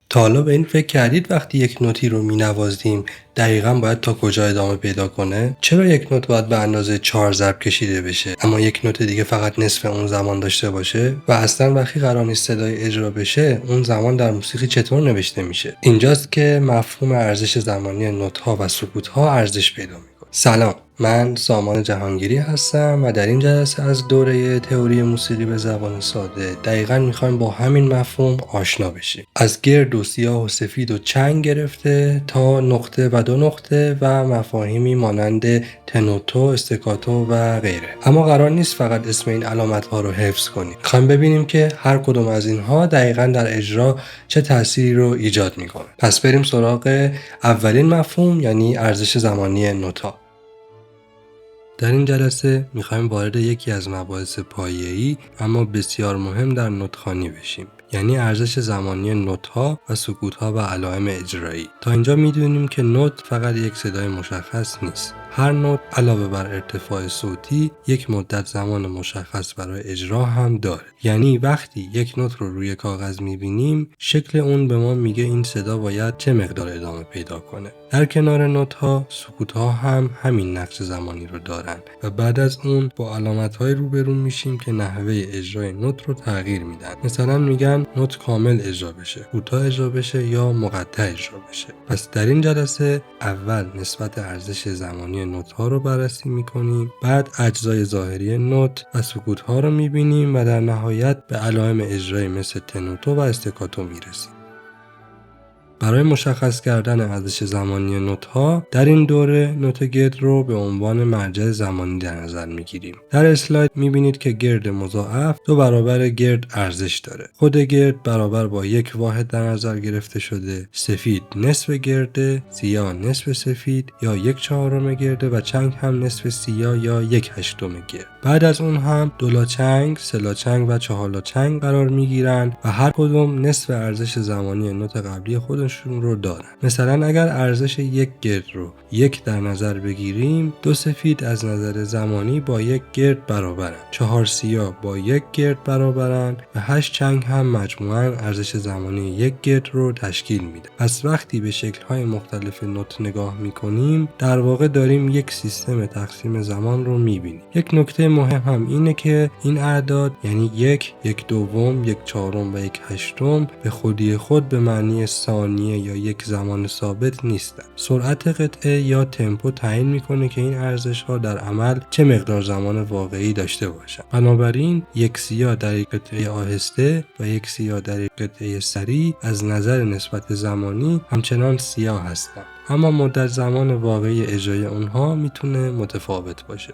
تا حالا به این فکر کردید وقتی یک نوتی رو می‌نوازیم دقیقاً باید تا کجا ادامه پیدا کنه؟ چرا یک نوت باید به اندازه 4 ضرب کشیده بشه اما یک نوت دیگه فقط نصف اون زمان داشته باشه؟ و اصلاً وقتی قرار نیست صدای اجرا بشه اون زمان در موسیقی چطور نوشته میشه؟ اینجاست که مفهوم ارزش زمانی نوت‌ها و سکوت‌ها ارزش پیدا میکنه. سلام، من سامان جهانگیری هستم و در این جلسه از دوره تئوری موسیقی به زبان ساده دقیقاً میخوایم با همین مفهوم آشنا بشیم. از گرد و سیاه و سفید و چنگ گرفته تا نقطه و دو نقطه و مفاهیمی مانند تنوتو، استکاتو و غیره. اما قرار نیست فقط اسم این علامت ها رو حفظ کنیم. میخوایم ببینیم که هر کدوم از اینها دقیقاً در اجرا چه تأثیری رو ایجاد میکنه. پس بریم سراغ اولین مفهوم، یعنی ارزش زمانی نوت‌ها. در این جلسه میخوایم وارد یکی از مباحث پایه‌ای اما بسیار مهم در نوت‌خوانی بشیم، یعنی ارزش زمانی نوت‌ها و سکوت‌ها و علائم اجرایی. تا اینجا میدونیم که نوت فقط یک صدای مشخص نیست. هر نوت علاوه بر ارتفاع صوتی یک مدت زمان مشخص برای اجرا هم داره. یعنی وقتی یک نوت رو روی کاغذ میبینیم شکل اون به ما میگه این صدا باید چه مقدار ادامه پیدا کنه. در کنار نوت‌ها، سکوت‌ها هم همین نقش زمانی رو دارن و بعد از اون با علامت‌های روبرو میشیم که نحوه اجرای نوت رو تغییر میدن. مثلا میگن نوت کامل اجرا بشه، کوتاه اجرا بشه یا مقطع اجرا بشه. پس در این جلسه اول نسبت ارزش زمانی نوت‌ها رو بررسی میکنیم، بعد اجزای ظاهری نوت و سکوت‌ها رو میبینیم و در نهایت به علائم اجرایی مثل تنوتو و استکاتو میرسیم. برای مشخص کردن ارزش زمانی نوت‌ها در این دوره نوت گرد رو به عنوان مرجع زمانی در نظر میگیریم. در اسلاید میبینید که گرد مضاعف 2 برابر گرد ارزش داره. خود گرد برابر با 1 واحد در نظر گرفته شده، سفید نصف گرده، سیاه نصف سفید یا 1/4 گرده و چنگ هم نصف سیاه یا 1/8 گرد. بعد از اون هم دولاچنگ، سه‌لاچنگ و چهارلاچنگ قرار میگیرن و هر کدوم نصف ارزش زمانی نوت قبلی خودشون رو دارن. مثلا اگر ارزش 1 گرد رو 1 در نظر بگیریم، 2 سفید از نظر زمانی با 1 گرد برابرن، 4 سیاه با 1 گرد برابرن و 8 چنگ هم مجموعاً ارزش زمانی 1 گرد رو تشکیل میده. پس وقتی به شکل‌های مختلف نوت نگاه میکنیم در واقع داریم یک سیستم تقسیم زمان رو میبینیم. یک نکته مهم هم اینه که این اعداد یعنی 1، 1/2، 1/4 و 1/8 به خودی خود به معنی ثانیه یا یک زمان ثابت نیستن. سرعت قطعه یا تمپو تعیین میکنه که این ارزش ها در عمل چه مقدار زمان واقعی داشته باشن. بنابراین یک سیاه در یک قطعه آهسته و یک سیاه در یک قطعه سریع از نظر نسبت زمانی همچنان سیاه هستند، اما مدت زمان واقعی اجرای اونها میتونه متفاوت باشه.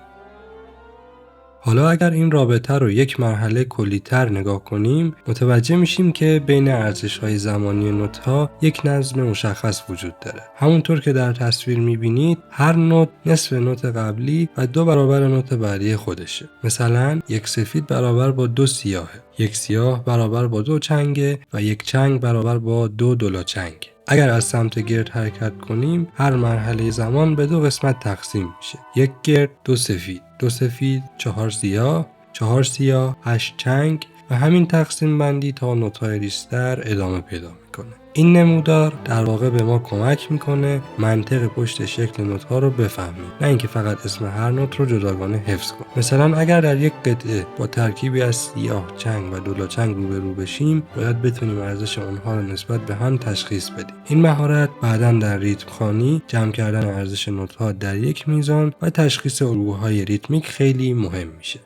حالا اگر این رابطه رو یک مرحله کلی‌تر نگاه کنیم متوجه میشیم که بین ارزش‌های زمانی نوت‌ها یک نظم مشخص وجود داره. همونطور که در تصویر میبینید هر نوت نصف نوت قبلی و 2 برابر نوت بعدی خودشه. مثلا 1 سفید برابر با 2 سیاهه، 1 سیاه برابر با 2 چنگه و 1 چنگ برابر با 2 دولاچنگ. اگر از سمت گرد حرکت کنیم هر مرحله زمان به 2 قسمت تقسیم میشه. 1 گرد، 2 سفید، 2 سفید، 4 سیاه، 4 سیاه، 8 چنگ و همین تقسیم بندی تا نوت‌های ریش‌تر ادامه پیدا میکنه. این نمودار در واقع به ما کمک میکنه منطق پشت شکل نوت‌ها رو بفهمیم، نه اینکه فقط اسم هر نوت رو جداگانه حفظ کنیم. مثلا اگر در یک قطعه با ترکیبی از سیاه، چنگ و دولاچنگ روبرو بشیم باید بتونیم ارزش اونها رو نسبت به هم تشخیص بدیم. این مهارت بعداً در ریتم خوانی، جمع کردن ارزش نوت‌ها در یک میزان و تشخیص الگوهای ریتمیک خیلی مهم میشه.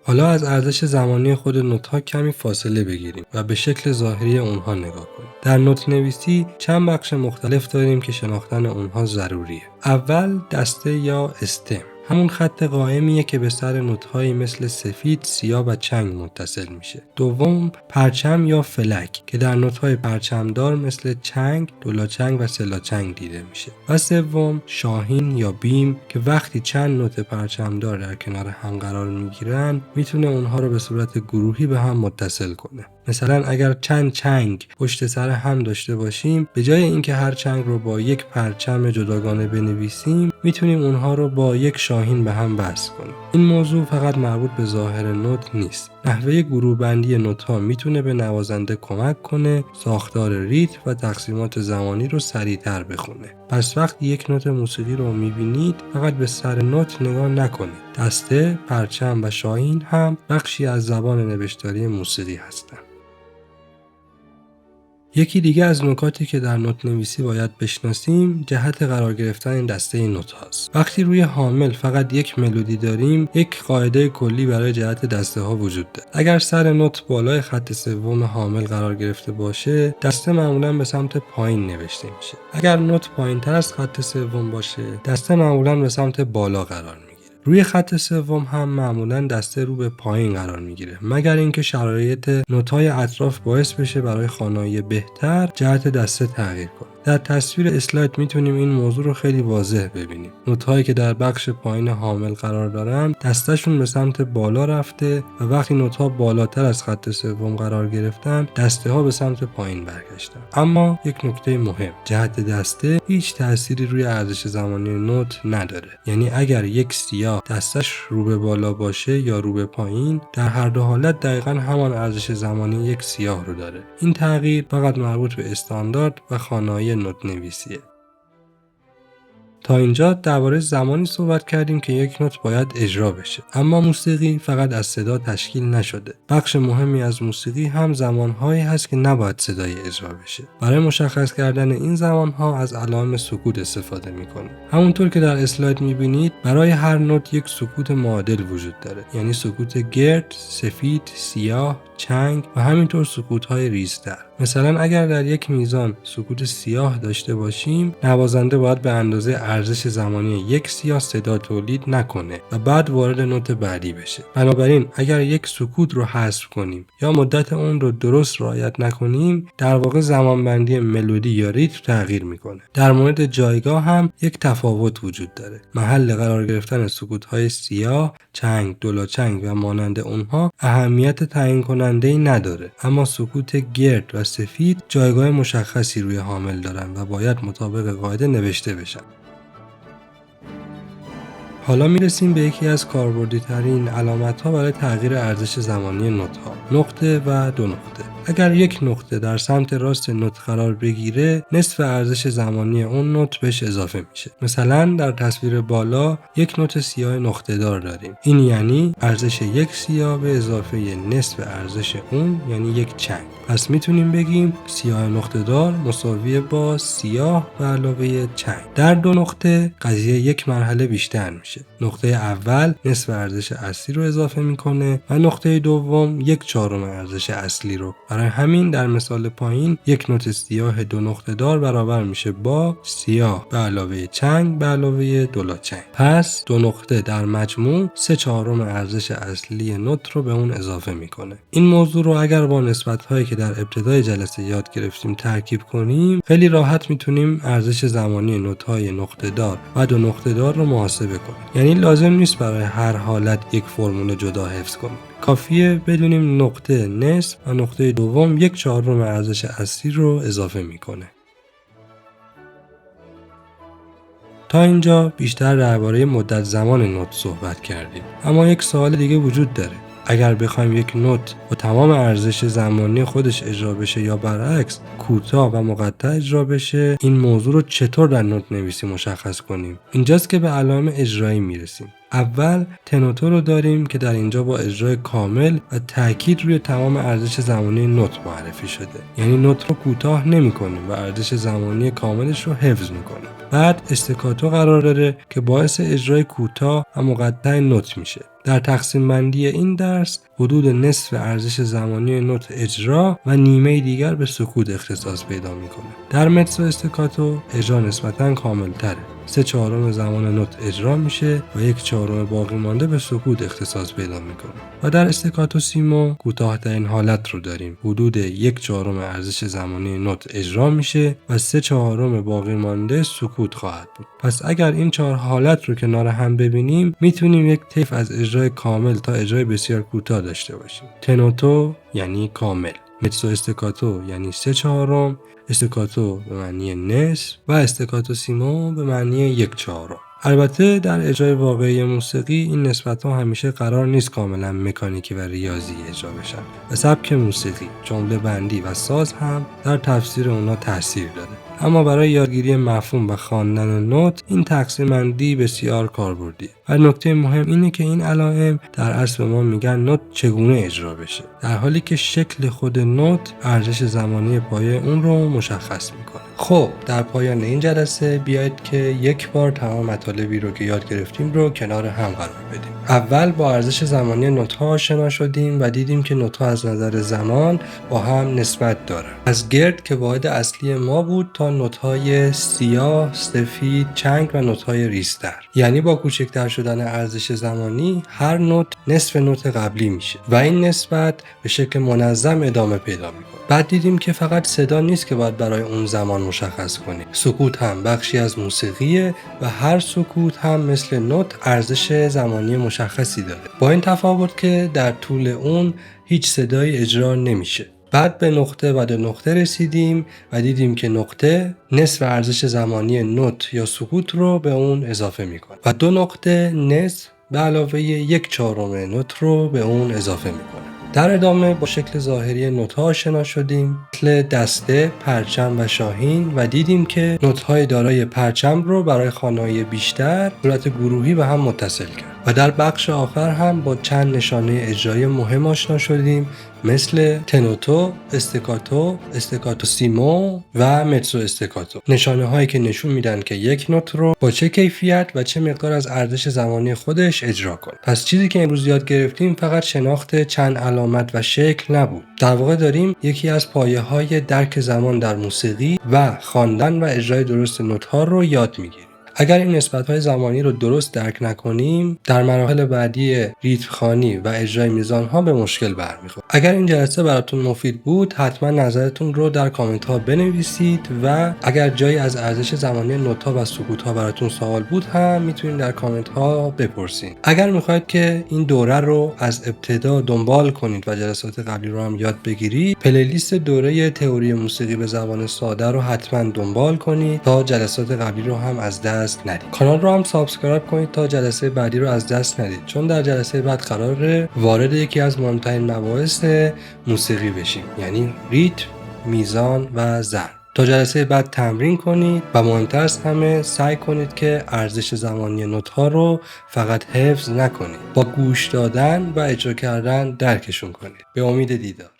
حالا از ارزش زمانی خود نوت‌ها کمی فاصله بگیریم و به شکل ظاهری اونها نگاه کنیم. در نوت نویسی چند بخش مختلف داریم که شناختن اونها ضروریه. اول دسته یا استم، همون خط قائمیه که به سر نوت‌هایی مثل سفید، سیاه و چنگ متصل میشه. دوم پرچم یا فلک که در نوت‌های پرچمدار مثل چنگ، دولاچنگ و سه‌لاچنگ دیده میشه. و سوم شاهین یا بیم که وقتی چند نوت پرچمدار در کنار هم قرار میگیرن میتونه اونها رو به صورت گروهی به هم متصل کنه. مثلا اگر چند چنگ پشت سر هم داشته باشیم به جای اینکه هر چنگ رو با یک پرچم جداگانه بنویسیم میتونیم اونها رو با یک شاهین به هم وصل کنیم. این موضوع فقط مربوط به ظاهر نوت نیست. نحوه گروه‌بندی نوت‌ها میتونه به نوازنده کمک کنه ساختار ریتم و تقسیمات زمانی رو سریعتر بخونه. پس وقتی یک نوت موسیقی رو میبینید فقط به سر نوت نگاه نکنید. دسته، پرچم و شاهین هم بخشی از زبان نوشتاری موسیقی هستند. یکی دیگه از نکاتی که در نوت نویسی باید بشناسیم جهت قرار گرفتن این دسته نوت هاست. وقتی روی حامل فقط یک ملودی داریم، یک قاعده کلی برای جهت دسته ها وجود داره. اگر سر نوت بالای خط سوم حامل قرار گرفته باشه، دسته معمولا به سمت پایین نوشته میشه. اگر نوت پایین‌تر از خط سوم باشه، دسته معمولا به سمت بالا قرار میگیره. روی خط سوم هم معمولا دسته رو به پایین قرار میگیره، مگر اینکه شرایط نوت‌های اطراف باعث بشه برای خوانایی بهتر جهت دسته تغییر کنه. در تصویر اسلاید میتونیم این موضوع رو خیلی واضح ببینیم. نوت‌هایی که در بخش پایین حامل قرار دارن دستشون به سمت بالا رفته و وقتی نوت‌ها بالاتر از خط سوم قرار گرفتن دسته‌ها به سمت پایین برگشتن. اما یک نکته مهم، جهت دسته هیچ تأثیری روی ارزش زمانی نوت نداره. یعنی اگر یک سیاه دستش رو به بالا باشه یا رو به پایین، در هر دو حالت دقیقاً همان ارزش زمانی یک سیاه رو داره. این تغییر فقط مربوط به استاندارد و خوانایی نوت نویسیه. تا اینجا درباره زمانی صحبت کردیم که یک نوت باید اجرا بشه، اما موسیقی فقط از صدا تشکیل نشده. بخش مهمی از موسیقی هم زمانهایی هست که نباید صدای اجرا بشه. برای مشخص کردن این زمانها از علائم سکوت استفاده میکنیم. همونطور که در اسلاید میبینید برای هر نوت یک سکوت معادل وجود داره، یعنی سکوت گرد، سفید، سیاه، چنگ و همینطور سکوت‌های ریزتر. مثلا اگر در یک میزان سکوت سیاه داشته باشیم، نوازنده باید به اندازه ارزش زمانی یک سیاه صدا تولید نکنه و بعد وارد نوت بعدی بشه. بنابراین اگر یک سکوت رو حذف کنیم یا مدت اون رو درست رعایت نکنیم، در واقع زمانبندی ملودی یا ریتم تغییر میکنه. در مورد جایگاه هم یک تفاوت وجود داره. محل قرار گرفتن سکوت‌های سیاه، چنگ، دولاچنگ و مانند اونها اهمیت تعیین کننده‌ای نداره، اما سکوت گرد و سفید جایگاه مشخصی روی حامل دارن و باید مطابق قاعده نوشته بشن. حالا میرسیم به یکی از کاربردی ترین علامت ها برای تغییر ارزش زمانی نوت ها، نقطه و دو نقطه. اگر یک نقطه در سمت راست نوت قرار بگیره، نصف ارزش زمانی اون نوت بهش اضافه میشه. مثلا در تصویر بالا یک نوت سیاه نقطه دار داریم. این یعنی ارزش یک سیاه به اضافه نصف ارزش اون، یعنی یک چنگ. پس میتونیم بگیم سیاه نقطه دار مساوی با سیاه به علاوه چنگ. در دو نقطه قضیه یک مرحله بیشتر میشه. نقطه اول نصف ارزش اصلی رو اضافه میکنه و نقطه دوم یک چهارم ارزش اصلی رو. برای همین در مثال پایین یک نوت سیاه دو نقطه دار برابر میشه با سیاه به علاوه چنگ به علاوه دولاچنگ. پس دو نقطه در مجموع سه چهارم ارزش اصلی نوت رو به اون اضافه میکنه. این موضوع رو اگر با نسبت‌هایی که در ابتدای جلسه یاد گرفتیم ترکیب کنیم، خیلی راحت میتونیم ارزش زمانی نوت‌های نقطه دار و دو نقطه دار رو محاسبه کنیم. یعنی لازم نیست برای هر حالت یک فرمول جدا حفظ کنیم. کافیه بدونیم نقطه نصف و نقطه دوم یک چهارم ارزش اصلی رو اضافه میکنه. تا اینجا بیشتر درباره مدت زمان نوت صحبت کردیم، اما یک سوال دیگه وجود داره. اگر بخوایم یک نوت با تمام ارزش زمانی خودش اجرا بشه یا برعکس کوتاه و مقطع اجرا بشه، این موضوع رو چطور در نوت نویسی مشخص کنیم؟ اینجاست که به علائم اجرایی میرسیم. اول تنوتو رو داریم که در اینجا با اجرای کامل و تاکید روی تمام ارزش زمانی نوت معرفی شده. یعنی نوت رو کوتاه نمی‌کنیم و ارزش زمانی کاملش رو حفظ می‌کنیم. بعد استکاتو قرار داره که باعث اجرای کوتاه و مقطع نوت میشه. در تقسیم بندی این درس حدود نصف ارزش زمانی نوت اجرا و نیمه دیگر به سکوت اختصاص پیدا میکنه. در متسو استکاتو اجرا نسبتاً کامل تره. سه چهارم زمان نوت اجرا میشه و یک چهارم باقی مانده به سکوت اختصاص پیدا میکنه. و در استکاتو سیمو کوتاه‌ترین حالت رو داریم. حدود یک چهارم ارزش زمانی نوت اجرا میشه و سه چهارم باقی مانده سکوت خواهد بود. پس اگر این چهار حالت رو کنار هم ببینیم، میتونیم یک طیف از اجرای کامل تا اجرای بسیار کوتاه داشته باشیم. تنوتو یعنی کامل، متسو استکاتو یعنی سه چهارم، استکاتو به معنی نصف و استکاتو سیمو به معنی یک چهارم. البته در اجرای واقعی موسیقی این نسبت‌ها همیشه قرار نیست کاملا مکانیکی و ریاضی اجرا بشن و سبک موسیقی، جمله بندی و ساز هم در تفسیر اونا تاثیر داره. اما برای یادگیری مفهوم و خواندن نوت این تقسیم بندی بسیار کاربردیه و نکته مهم اینه که این علائم در اصل ما میگن نوت چگونه اجرا بشه، در حالی که شکل خود نوت ارزش زمانی پایه اون رو مشخص میکنه. خب در پایان این جلسه بیایید که یک بار تمام مطالبی رو که یاد گرفتیم رو کنار هم قرار بدیم. اول با ارزش زمانی نوت‌ها آشنا شدیم و دیدیم که نوت‌ها از نظر زمان با هم نسبت دارن. از گرد که واحد اصلی ما بود تا نوت‌های سیاه، سفید، چنگ و نوت‌های ریزتر. یعنی با کوچکتر شدن ارزش زمانی هر نوت نصف نوت قبلی میشه و این نسبت به شکل منظم ادامه پیدا میکنه. بعد دیدیم که فقط صدا نیست که باید برای اون زمان مشخص کنیم. سکوت هم بخشی از موسیقیه و هر سکوت هم مثل نوت ارزش زمانی مشخصی داره. با این تفاوت که در طول اون هیچ صدایی اجرا نمیشه. بعد به نقطه و دو نقطه رسیدیم و دیدیم که نقطه نصف ارزش زمانی نوت یا سکوت رو به اون اضافه میکنه و دو نقطه نصف به علاوه 1/4 نوت رو به اون اضافه میکنه. در ادامه با شکل ظاهری نوت‌ها آشنا شدیم، مثل دسته، پرچم و شاهین و دیدیم که نوت‌های دارای پرچم رو برای خانه‌های بیشتر صورت گروهی به هم متصل کرد. و در بخش آخر هم با چند نشانه اجرایی مهم آشنا شدیم، مثل تنوتو، استکاتو، استکاتوسیمو و متسو استکاتو. نشانه هایی که نشون میدن که یک نوت رو با چه کیفیت و چه مقدار از ارزش زمانی خودش اجرا کنه. پس چیزی که امروز یاد گرفتیم فقط شناخت چند علامت و شکل نبود. در واقع داریم یکی از پایه‌های درک زمان در موسیقی و خواندن و اجرای درست نوت‌ها رو یاد میگیریم. اگر این نسبت‌های زمانی رو درست درک نکنیم، در مراحل بعدی ریتم خوانی و اجرای میزان‌ها به مشکل برمیخوریم. اگر این جلسه براتون مفید بود، حتما نظرتون رو در کامنت‌ها بنویسید و اگر جایی از ارزش زمانی نوت‌ها و سکوت‌ها براتون سوال بود هم میتونید در کامنت‌ها بپرسید. اگر میخواید که این دوره رو از ابتدا دنبال کنید و جلسات قبلی رو هم یاد بگیرید، پلیلیست دوره تئوری موسیقی به زبان ساده رو حتما دنبال کنید تا جلسات قبلی رو هم از دست ندید. کانال رو هم سابسکرایب کنید تا جلسه بعدی رو از دست ندید، چون در جلسه بعد قراره وارد یکی از مهمترین مباحث موسیقی بشیم، یعنی ریتم، میزان و ضرب. تا جلسه بعد تمرین کنید و مهمتر از همه سعی کنید که ارزش زمانی نوت‌ها رو فقط حفظ نکنید، با گوش دادن و اجرا کردن درکشون کنید. به امید دیدار.